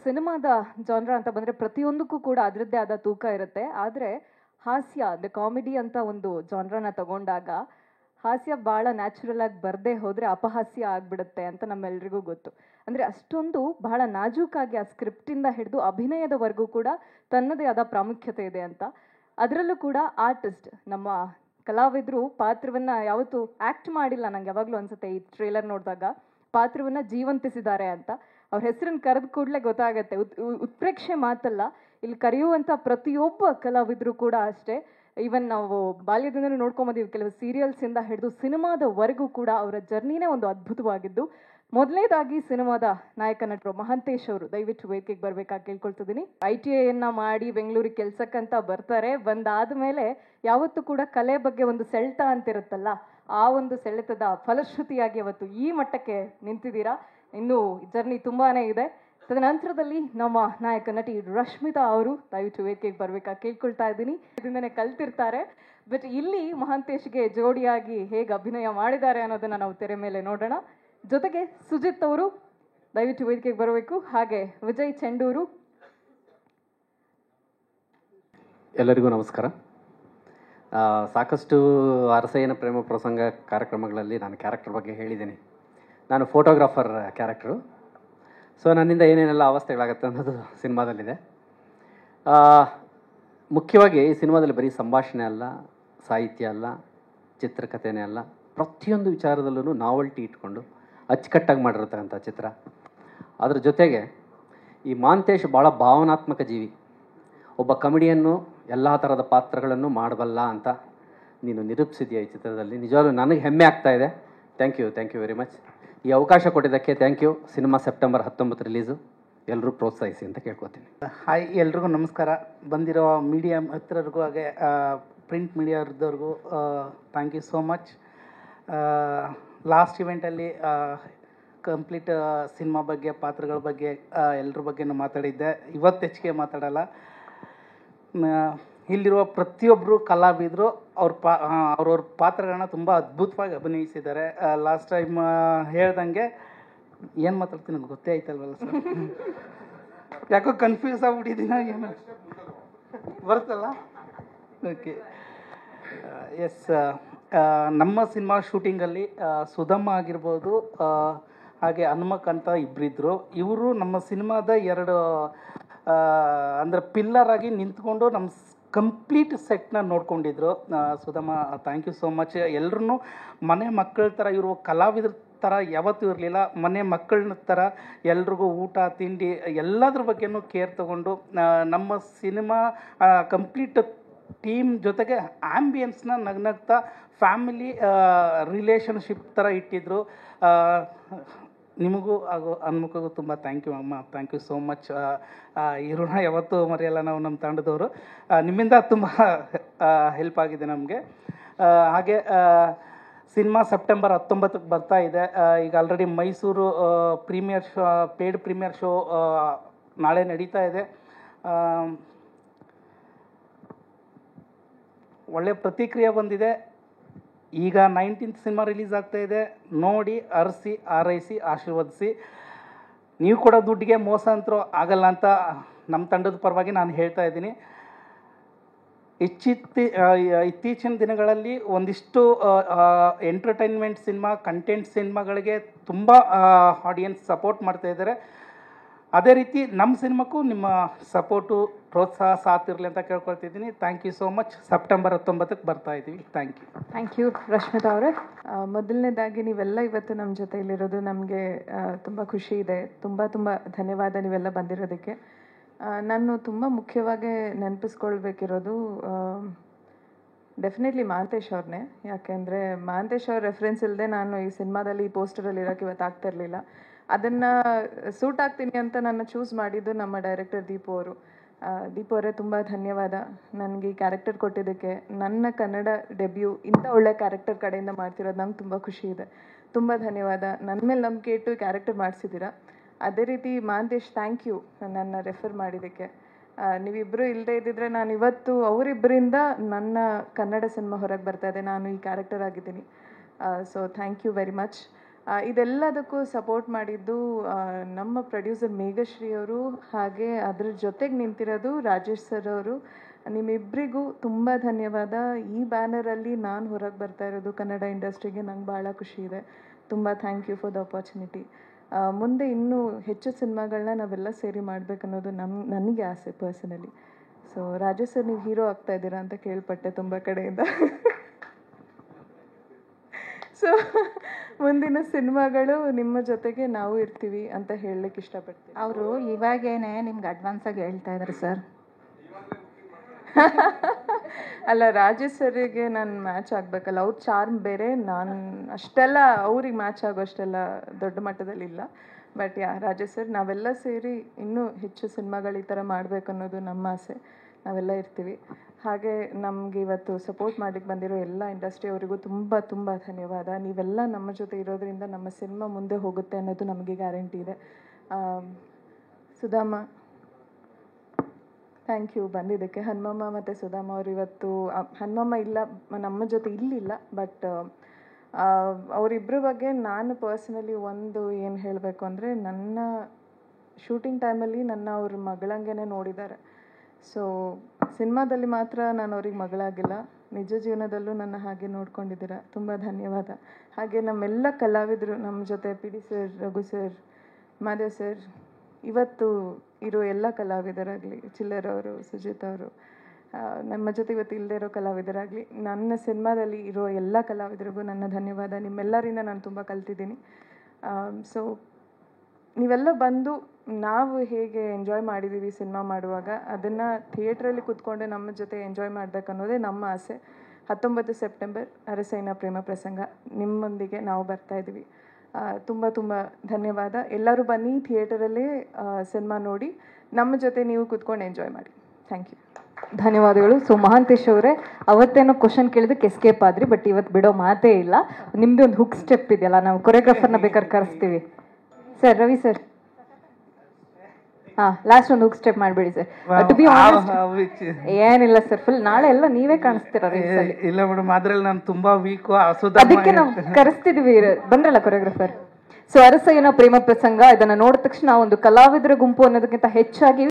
ಸಿನಿಮಾದ ಜಾನ್ರ ಅಂತ ಬಂದರೆ ಪ್ರತಿಯೊಂದಕ್ಕೂ ಕೂಡ ಅದರದ್ದೇ ಆದ ತೂಕ ಇರುತ್ತೆ. ಆದರೆ ಹಾಸ್ಯ ಅಂದರೆ ಕಾಮಿಡಿ ಅಂತ ಒಂದು ಜಾನ್ರನ ತಗೊಂಡಾಗ ಹಾಸ್ಯ ಭಾಳ ನ್ಯಾಚುರಲ್ ಆಗಿ ಬರದೇ ಹೋದರೆ ಅಪಹಾಸ್ಯ ಆಗಿಬಿಡುತ್ತೆ ಅಂತ ನಮ್ಮೆಲ್ರಿಗೂ ಗೊತ್ತು. ಅಂದರೆ ಅಷ್ಟೊಂದು ಬಹಳ ನಾಜೂಕಾಗಿ ಆ ಸ್ಕ್ರಿಪ್ಟಿಂದ ಹಿಡಿದು ಅಭಿನಯದವರೆಗೂ ಕೂಡ ತನ್ನದೇ ಆದ ಪ್ರಾಮುಖ್ಯತೆ ಇದೆ ಅಂತ. ಅದರಲ್ಲೂ ಕೂಡ ಆರ್ಟಿಸ್ಟ್ ನಮ್ಮ ಕಲಾವಿದರು ಪಾತ್ರವನ್ನು ಯಾವತ್ತೂ ಆ್ಯಕ್ಟ್ ಮಾಡಿಲ್ಲ. ನಂಗೆ ಯಾವಾಗಲೂ ಅನಿಸುತ್ತೆ ಈ ಟ್ರೇಲರ್ ನೋಡಿದಾಗ ಪಾತ್ರವನ್ನು ಜೀವಂತಿಸಿದ್ದಾರೆ ಅಂತ. ಅವ್ರ ಹೆಸರನ್ನು ಕರೆದ ಕೂಡಲೇ ಗೊತ್ತಾಗತ್ತೆ. ಉತ್ಪ್ರೇಕ್ಷೆ ಮಾತಲ್ಲ, ಇಲ್ಲಿ ಕರೆಯುವಂಥ ಪ್ರತಿಯೊಬ್ಬ ಕಲಾವಿದರು ಕೂಡ ಅಷ್ಟೇ. ಈವನ್ ನಾವು ಬಾಲ್ಯದಿಂದಲೂ ನೋಡ್ಕೊಂಬಂದೀವಿ, ಕೆಲವು ಸೀರಿಯಲ್ಸಿಂದ ಹಿಡಿದು ಸಿನಿಮಾದವರೆಗೂ ಕೂಡ ಅವರ ಜರ್ನಿನೇ ಒಂದು ಅದ್ಭುತವಾಗಿದ್ದು. ಮೊದಲನೇದಾಗಿ ಸಿನಿಮಾದ ನಾಯಕ ನಟರು ಮಹಾಂತೇಶ್ ಅವರು ದಯವಿಟ್ಟು ವೇದಿಕೆಗೆ ಬರಬೇಕಾಗಿ ಕೇಳ್ಕೊಳ್ತಿದ್ದೀನಿ. ITIಯನ್ನು ಮಾಡಿ ಬೆಂಗಳೂರಿಗೆ ಕೆಲ್ಸಕ್ಕಂತ ಬರ್ತಾರೆ. ಬಂದಾದಮೇಲೆ ಯಾವತ್ತೂ ಕೂಡ ಕಲೆ ಬಗ್ಗೆ ಒಂದು ಸೆಳೆತ ಅಂತಿರುತ್ತಲ್ಲ, ಆ ಒಂದು ಸೆಳೆತದ ಫಲಶ್ರುತಿಯಾಗಿ ಅವತ್ತು ಈ ಮಟ್ಟಕ್ಕೆ ನಿಂತಿದ್ದೀರಾ. ಇನ್ನೂ ಜರ್ನಿ ತುಂಬಾನೇ ಇದೆ. ತದನಂತರದಲ್ಲಿ ನಮ್ಮ ನಾಯಕ ನಟಿ ರಶ್ಮಿತಾ ಅವರು ದಯವಿಟ್ಟು ವೇದಿಕೆಗೆ ಬರಬೇಕಾಗಿ ಕೇಳ್ಕೊಳ್ತಾ ಇದ್ದೀನಿ. ಇದರಿಂದನೇ ಕಲ್ತಿರ್ತಾರೆ. ಬಟ್ ಇಲ್ಲಿ ಮಹಾಂತೇಶ್ಗೆ ಜೋಡಿಯಾಗಿ ಹೇಗೆ ಅಭಿನಯ ಮಾಡಿದ್ದಾರೆ ಅನ್ನೋದನ್ನ ನಾವು ತೆರೆ ಮೇಲೆ ನೋಡೋಣ. ಜೊತೆಗೆ ಸುಜಿತ್ ಅವರು ದಯವಿಟ್ಟು ವೇದಿಕೆಗೆ ಬರಬೇಕು. ಹಾಗೆ ವಿಜಯ್ ಚೆಂಡೂರು. ಎಲ್ಲರಿಗೂ ನಮಸ್ಕಾರ. ಸಾಕಷ್ಟು ಅರಸಯ್ಯನ ಪ್ರೇಮ ಪ್ರಸಂಗ ಕಾರ್ಯಕ್ರಮಗಳಲ್ಲಿ ನಾನು ಕ್ಯಾರೆಕ್ಟರ್ ಬಗ್ಗೆ ಹೇಳಿದ್ದೀನಿ. ನಾನು ಫೋಟೋಗ್ರಾಫರ್ ಕ್ಯಾರೆಕ್ಟರು. ಸೊ ನನ್ನಿಂದ ಏನೇನೆಲ್ಲ ಅವಸ್ಥೆಗಳಾಗುತ್ತೆ ಅನ್ನೋದು ಸಿನಿಮಾದಲ್ಲಿದೆ. ಮುಖ್ಯವಾಗಿ ಈ ಸಿನಿಮಾದಲ್ಲಿ ಬರೀ ಸಂಭಾಷಣೆ ಅಲ್ಲ, ಸಾಹಿತ್ಯ ಅಲ್ಲ, ಚಿತ್ರಕಥೆನೇ ಅಲ್ಲ, ಪ್ರತಿಯೊಂದು ವಿಚಾರದಲ್ಲೂ ನಾವಲ್ಟಿ ಇಟ್ಕೊಂಡು ಅಚ್ಚುಕಟ್ಟಾಗಿ ಮಾಡಿರ್ತಕ್ಕಂಥ ಚಿತ್ರ. ಅದ್ರ ಜೊತೆಗೆ ಈ ಮಹಾಂತೇಶ್ ಭಾಳ ಭಾವನಾತ್ಮಕ ಜೀವಿ. ಒಬ್ಬ ಕಮಿಡಿಯನ್ನು ಎಲ್ಲ ಥರದ ಪಾತ್ರಗಳನ್ನು ಮಾಡಬಲ್ಲ ಅಂತ ನೀನು ನಿರೂಪಿಸಿದೆಯಾ ಈ ಚಿತ್ರದಲ್ಲಿ. ನಿಜವಾಗ್ಲೂ ನನಗೆ ಹೆಮ್ಮೆ ಆಗ್ತಾ ಇದೆ. Thank you very much. ಈ ಅವಕಾಶ ಕೊಟ್ಟಿದ್ದಕ್ಕೆ thank you. Cinema September 19 release. ಎಲ್ಲರೂ ಪ್ರೋತ್ಸಾಹಿಸಿ ಅಂತ ಕೇಳ್ಕೊತೀನಿ. ಹಾಯ್, ಎಲ್ರಿಗೂ ನಮಸ್ಕಾರ. ಬಂದಿರೋ ಮೀಡಿಯಾ ಮಿತ್ರರಿಗೂ ಹಾಗೆ ಪ್ರಿಂಟ್ ಮೀಡಿಯಾದವ್ರಿಗೂ thank you so much. Last ಇವೆಂಟಲ್ಲಿ ಕಂಪ್ಲೀಟ್ ಸಿನಿಮಾ ಬಗ್ಗೆ, ಪಾತ್ರಗಳ ಬಗ್ಗೆ, ಎಲ್ಲರ ಬಗ್ಗೆನೂ ಮಾತಾಡಿದ್ದೆ. ಇವತ್ತು ಹೆಚ್ಚಿಗೆ ಮಾತಾಡಲ್ಲ. ಇಲ್ಲಿರುವ ಪ್ರತಿಯೊಬ್ಬರು ಕಲಾವಿದರು ಅವ್ರವ್ರ ಪಾತ್ರಗಳನ್ನ ತುಂಬ ಅದ್ಭುತವಾಗಿ ಅಭಿನಯಿಸಿದ್ದಾರೆ. ಲಾಸ್ಟ್ ಟೈಮ್ ಹೇಳ್ದಂಗೆ ಏನು ಮಾತಾಡ್ತೀನಿ ನನಗೆ ಗೊತ್ತೇ ಆಯ್ತಲ್ವಲ್ಲ ಸರ್, ಯಾಕೋ ಕನ್ಫ್ಯೂಸ್ ಆಗ್ಬಿಟ್ಟಿದ್ದೀನ, ಏನು ಬರ್ತಲ್ಲ. Okay, yes. ನಮ್ಮ ಸಿನಿಮಾ ಶೂಟಿಂಗಲ್ಲಿ ಸುಧಮ್ಮ ಆಗಿರ್ಬೋದು, ಹಾಗೆ ಹನುಮಕ್ ಅಂತ ಇಬ್ಬರಿದ್ದರು. ಇವರು ನಮ್ಮ ಸಿನಿಮಾದ ಎರಡು ಅಂದರೆ ಪಿಲ್ಲರ್ ಆಗಿ ನಿಂತ್ಕೊಂಡು ನಮ್ಮ ಕಂಪ್ಲೀಟ್ ಸೆಟ್ನ ನೋಡ್ಕೊಂಡಿದ್ರು. Sudhamma, thank you so much. ಎಲ್ಲರೂ ಮನೆ ಮಕ್ಕಳ ಥರ, ಇವರು ಕಲಾವಿದ್ರ ಥರ ಯಾವತ್ತೂ ಇರಲಿಲ್ಲ. ಮನೆ ಮಕ್ಕಳ ಥರ ಎಲ್ರಿಗೂ ಊಟ ತಿಂಡಿ ಎಲ್ಲದ್ರ ಬಗ್ಗೆನೂ ಕೇರ್ ತಗೊಂಡು ನಮ್ಮ ಸಿನಿಮಾ ಕಂಪ್ಲೀಟ್ ಟೀಮ್ ಜೊತೆಗೆ ಆ್ಯಂಬಿಯನ್ಸ್ನ ನಗ್ನಗ್ತಾ ಫ್ಯಾಮಿಲಿ ರಿಲೇಷನ್ಶಿಪ್ ಥರ ಇಟ್ಟಿದ್ರು. ನಿಮಗೂ ಹಾಗೂ ಹನುಮಕ್ಕಗೂ ತುಂಬ ಥ್ಯಾಂಕ್ ಯು ಅಮ್ಮ. Thank you so much. ಈ ಋಣ ಯಾವತ್ತೂ ಮರೆಯಲ್ಲ ನಾವು, ನಮ್ಮ ತಂಡದವರು. ನಿಮ್ಮಿಂದ ತುಂಬ ಹೆಲ್ಪ್ ಆಗಿದೆ ನಮಗೆ. ಹಾಗೆ ಸಿನಿಮಾ ಸೆಪ್ಟೆಂಬರ್ 19ಕ್ಕೆ ಬರ್ತಾ ಇದೆ. ಈಗ already Mysuru premiere show, paid premiere show ನಾಳೆ ನಡೀತಾ ಇದೆ. ಒಳ್ಳೆಯ ಪ್ರತಿಕ್ರಿಯೆ ಬಂದಿದೆ. ಈಗ 19th ಸಿನಿಮಾ ರಿಲೀಸ್ ಆಗ್ತಾ ಇದೆ. ನೋಡಿ, ಅರಸಿ, ಆರೈಸಿ, ಆಶೀರ್ವದಿಸಿ. ನೀವು ಕೂಡ ದುಡ್ಡಿಗೆ ಮೋಸ ಅಂತರೂ ಆಗಲ್ಲ ಅಂತ ನಮ್ಮ ತಂಡದ ಪರವಾಗಿ ನಾನು ಹೇಳ್ತಾ ಇದ್ದೀನಿ. ಇತ್ತೀಚಿನ ದಿನಗಳಲ್ಲಿ ಒಂದಿಷ್ಟು ಎಂಟರ್ಟೈನ್ಮೆಂಟ್ ಸಿನಿಮಾ, ಕಂಟೆಂಟ್ ಸಿನಿಮಾಗಳಿಗೆ ತುಂಬ ಆಡಿಯನ್ಸ್ ಸಪೋರ್ಟ್ ಮಾಡ್ತಾ ಇದ್ದಾರೆ. ಅದೇ ರೀತಿ ನಮ್ಮ ಸಿನಿಮಾಕ್ಕೂ ನಿಮ್ಮ ಸಪೋರ್ಟು, ಪ್ರೋತ್ಸಾಹ, ಸಾಥ್ ಇರಲಿ ಅಂತ ಕೇಳ್ಕೊಳ್ತಿದ್ದೀನಿ. Thank you so much. September 19ಕ್ಕೆ ಬರ್ತಾ ಇದ್ದೀವಿ. ಥ್ಯಾಂಕ್ ಯು ರಶ್ಮಿತಾ ಅವರೇ, ಮೊದಲನೇದಾಗಿ ನೀವೆಲ್ಲ ಇವತ್ತು ನಮ್ಮ ಜೊತೆಯಲ್ಲಿರೋದು ನಮಗೆ ತುಂಬ ಖುಷಿ ಇದೆ. ತುಂಬ ಧನ್ಯವಾದ ನೀವೆಲ್ಲ ಬಂದಿರೋದಕ್ಕೆ. ನಾನು ತುಂಬ ಮುಖ್ಯವಾಗಿ ನೆನಪಿಸ್ಕೊಳ್ಬೇಕಿರೋದು ಡೆಫಿನೆಟ್ಲಿ ಮಹಾಂತೇಶ್ ಅವ್ರನ್ನೇ. ಯಾಕೆಂದರೆ ಮಹಾಂತೇಶ್ ಅವ್ರ ರೆಫರೆನ್ಸ್ ಇಲ್ಲದೆ ನಾನು ಈ ಸಿನಿಮಾದಲ್ಲಿ ಈ ಪೋಸ್ಟರಲ್ಲಿ ಇರೋಕ್ಕೆ ಇವತ್ತು ಆಗ್ತಾ ಇರಲಿಲ್ಲ. ಅದನ್ನು ಸೂಟ್ ಆಗ್ತೀನಿ ಅಂತ ನನ್ನ ಚೂಸ್ ಮಾಡಿದ್ದು ನಮ್ಮ ಡೈರೆಕ್ಟರ್ ದೀಪು ಅವರು. ದೀಪು ಅವರೇ, ತುಂಬ ಧನ್ಯವಾದ ನನಗೆ ಈ ಕ್ಯಾರೆಕ್ಟರ್ ಕೊಟ್ಟಿದ್ದಕ್ಕೆ. ನನ್ನ ಕನ್ನಡ ಡೆಬ್ಯೂ ಇಂಥ ಒಳ್ಳೆ ಕ್ಯಾರೆಕ್ಟರ್ ಕಡೆಯಿಂದ ಮಾಡ್ತಿರೋದು ನಂಗೆ ತುಂಬ ಖುಷಿ ಇದೆ. ತುಂಬ ಧನ್ಯವಾದ. ನನ್ನ ಮೇಲೆ ನಂಬಿಕೆ ಇಟ್ಟು ಕ್ಯಾರೆಕ್ಟರ್ ಮಾಡಿಸಿದ್ದೀರಾ. ಅದೇ ರೀತಿ ಮಹಾಂತೇಶ್, ಥ್ಯಾಂಕ್ ಯು ನನ್ನ ರೆಫರ್ ಮಾಡಿದ್ದಕ್ಕೆ. ನೀವಿಬ್ಬರು ಇಲ್ಲದೆ ಇದ್ದಿದ್ರೆ ನಾನು ಇವತ್ತು ಅವರಿಬ್ಬರಿಂದ ನನ್ನ ಕನ್ನಡ ಸಿನಿಮಾ ಹೊರಗೆ ಬರ್ತಾ ಇದೆ. ನಾನು ಈ ಕ್ಯಾರೆಕ್ಟರ್ ಆಗಿದ್ದೀನಿ. So thank you very much. ಇದೆಲ್ಲದಕ್ಕೂ ಸಪೋರ್ಟ್ ಮಾಡಿದ್ದು ನಮ್ಮ ಪ್ರೊಡ್ಯೂಸರ್ ಮೇಘಶ್ರೀ ಅವರು, ಹಾಗೆ ಅದ್ರ ಜೊತೆಗೆ ನಿಂತಿರೋದು ರಾಜೇಶ್ ಸರ್ ಅವರು. ನಿಮ್ಮಿಬ್ಬರಿಗೂ ತುಂಬ ಧನ್ಯವಾದ. ಈ ಬ್ಯಾನರಲ್ಲಿ ನಾನು ಹೊರಗೆ ಬರ್ತಾ ಇರೋದು ಕನ್ನಡ ಇಂಡಸ್ಟ್ರಿಗೆ ನಂಗೆ ಭಾಳ ಖುಷಿ ಇದೆ. ತುಂಬ thank you for the opportunity. ಮುಂದೆ ಇನ್ನೂ ಹೆಚ್ಚು ಸಿನಿಮಾಗಳನ್ನ ನಾವೆಲ್ಲ ಸೇರಿ ಮಾಡಬೇಕನ್ನೋದು ನನಗೆ ಆಸೆ ಪರ್ಸನಲಿ. ಸೊ ರಾಜೇಶ್ ಸರ್, ನೀವು ಹೀರೋ ಆಗ್ತಾ ಇದ್ದೀರಾ ಅಂತ ಕೇಳ್ಪಟ್ಟೆ ತುಂಬ ಕಡೆಯಿಂದ. ಸೊ ಮುಂದಿನ ಸಿನಿಮಾಗಳು ನಿಮ್ಮ ಜೊತೆಗೆ ನಾವು ಇರ್ತೀವಿ ಅಂತ ಹೇಳಲಿಕ್ಕೆ ಇಷ್ಟಪಡ್ತೀನಿ. ಅವರು ಇವಾಗೇನೆ ನಿಮ್ಗೆ ಅಡ್ವಾನ್ಸಾಗಿ ಹೇಳ್ತಾ ಇದ್ದಾರೆ ಸರ್. ಅಲ್ಲ, ರಾಜೇಶ್ ಸರ್ಗೆ ನಾನು ಮ್ಯಾಚ್ ಆಗಬೇಕಲ್ಲ, ಅವ್ರ ಚಾರ್ಮ್ ಬೇರೆ, ನಾನು ಅಷ್ಟೆಲ್ಲ ಅವ್ರಿಗೆ ಮ್ಯಾಚ್ ಆಗೋಷ್ಟೆಲ್ಲ ದೊಡ್ಡ ಮಟ್ಟದಲ್ಲಿ ಇಲ್ಲ. ಬಟ್ ರಾಜೇಶ್ ಸರ್, ನಾವೆಲ್ಲ ಸೇರಿ ಇನ್ನೂ ಹೆಚ್ಚು ಸಿನಿಮಾಗಳು ಈ ಥರ ಮಾಡಬೇಕು ಅನ್ನೋದು ನಮ್ಮ ಆಸೆ. ನಾವೆಲ್ಲ ಇರ್ತೀವಿ. ಹಾಗೆ ನಮಗೆ ಇವತ್ತು ಸಪೋರ್ಟ್ ಮಾಡಲಿಕ್ಕೆ ಬಂದಿರೋ ಎಲ್ಲ ಇಂಡಸ್ಟ್ರಿ ಅವರಿಗೂ ತುಂಬ ತುಂಬ ಧನ್ಯವಾದ. ನೀವೆಲ್ಲ ನಮ್ಮ ಜೊತೆ ಇರೋದ್ರಿಂದ ನಮ್ಮ ಸಿನಿಮಾ ಮುಂದೆ ಹೋಗುತ್ತೆ ಅನ್ನೋದು ನಮಗೆ ಗ್ಯಾರಂಟಿ ಇದೆ. ಸುಧಾಮ, ಥ್ಯಾಂಕ್ ಯು ಬಂದಿದ್ದಕ್ಕೆ. ಹನುಮಮ್ಮ ಮತ್ತು ಸುಧಾಮ ಅವರು ಇವತ್ತು, ಹನುಮಮ್ಮ ಇಲ್ಲ ನಮ್ಮ ಜೊತೆ ಇಲ್ಲಿಲ್ಲ, ಬಟ್ ಅವರಿಬ್ಬರ ಬಗ್ಗೆ ನಾನು ಪರ್ಸ್ನಲಿ ಒಂದು ಏನು ಹೇಳಬೇಕು ಅಂದರೆ, ನನ್ನ ಶೂಟಿಂಗ್ ಟೈಮಲ್ಲಿ ನನ್ನ ಅವ್ರ ಮಗಳಂಗೆ ನೋಡಿದ್ದಾರೆ. ಸೊ ಸಿನಿಮಾದಲ್ಲಿ ಮಾತ್ರ ನಾನು ಅವ್ರಿಗೆ ಮಗಳಾಗಿಲ್ಲ, ನಿಜ ಜೀವನದಲ್ಲೂ ನನ್ನ ಹಾಗೆ ನೋಡ್ಕೊಂಡಿದ್ದೀರಾ. ತುಂಬ ಧನ್ಯವಾದ. ಹಾಗೆ ನಮ್ಮೆಲ್ಲ ಕಲಾವಿದರು ನಮ್ಮ ಜೊತೆ, P D sir, Raghu sir, Madev sir, ಇವತ್ತು ಇರೋ ಎಲ್ಲ ಕಲಾವಿದರಾಗಲಿ, ಚಿಲ್ಲರ್ ಅವರು, ಸುಜಿತ್ ಅವರು, ನಮ್ಮ ಜೊತೆ ಇವತ್ತು ಇಲ್ಲದೆ ಇರೋ ಕಲಾವಿದರಾಗಲಿ, ನನ್ನ ಸಿನಿಮಾದಲ್ಲಿ ಇರೋ ಎಲ್ಲ ಕಲಾವಿದರಿಗೂ ನನ್ನ ಧನ್ಯವಾದ. ನಿಮ್ಮೆಲ್ಲರಿಂದ ನಾನು ತುಂಬ ಕಲ್ತಿದ್ದೀನಿ. ಸೊ ನೀವೆಲ್ಲ ಬಂದು ನಾವು ಹೇಗೆ ಎಂಜಾಯ್ ಮಾಡಿದ್ದೀವಿ ಸಿನಿಮಾ ಮಾಡುವಾಗ, ಅದನ್ನು ಥಿಯೇಟ್ರಲ್ಲಿ ಕೂತ್ಕೊಂಡೆ ನಮ್ಮ ಜೊತೆ ಎಂಜಾಯ್ ಮಾಡಬೇಕನ್ನೋದೇ ನಮ್ಮ ಆಸೆ. 19 ಸೆಪ್ಟೆಂಬರ್ ಅರಸೈನ ಪ್ರೇಮ ಪ್ರಸಂಗ ನಿಮ್ಮೊಂದಿಗೆ ನಾವು ಬರ್ತಾ ಇದ್ದೀವಿ. ತುಂಬ ತುಂಬ ಧನ್ಯವಾದ. ಎಲ್ಲರೂ ಬನ್ನಿ, ಥಿಯೇಟರಲ್ಲೇ ಸಿನಿಮಾ ನೋಡಿ ನಮ್ಮ ಜೊತೆ ನೀವು ಕೂತ್ಕೊಂಡು ಎಂಜಾಯ್ ಮಾಡಿ. Thank you. ಧನ್ಯವಾದಗಳು. ಸೊ ಮಹಾಂತೇಶ್ ಅವರೇ, ಅವತ್ತೇನೋ ಕ್ವಶನ್ ಕೇಳಿದಕ್ಕೆ ಎಸ್ಕೇಪ್ ಆದ್ರಿ, ಬಟ್ ಇವತ್ತು ಬಿಡೋ ಮಾತೇ ಇಲ್ಲ. ನಿಮ್ದು ಒಂದು ಹುಕ್ ಸ್ಟೆಪ್ ಇದೆಯಲ್ಲ, ನಾವು ಕೊರಿಯೋಗ್ರಾಫರ್ನ ಬೇಕಾದ್ರೆ ಕರೆಸ್ತೀವಿ. ಸರ್, ರವಿ ಸರ್, ಲಾಸ್ಟ್ ಒಂದು ಹುಕ್ ಸ್ಟೆಪ್ ಮಾಡಬೇಡಿ ಸರ್. ಟು ಬಿ ಆನೆಸ್ಟ್, ಏನಿಲ್ಲ ಸರ್, ಫುಲ್ ನಾಳೆ ಎಲ್ಲ ನೀವೇ ಕಾಣಿಸ್ತೀರ. ಇಲ್ಲ ಮೇಡಮ್, ಅದ್ರಲ್ಲಿ ನಾನು ತುಂಬಾ ವೀಕು. ಅದಕ್ಕೆ ನಾವು ಕರೆಸ್ತಿದ್ವಿ, ಬಂದ್ರಲ್ಲ ಕೊರಿಯೋಗ್ರಾಫರ್. ಸೊ ಅರಸಯ್ಯನ ಪ್ರೇಮ ಪ್ರಸಂಗ, ಇದನ್ನ ನೋಡಿದ ತಕ್ಷಣ ಒಂದು ಕಲಾವಿದರ ಗುಂಪು ಅನ್ನೋದಕ್ಕಿಂತ ಹೆಚ್ಚಾಗಿ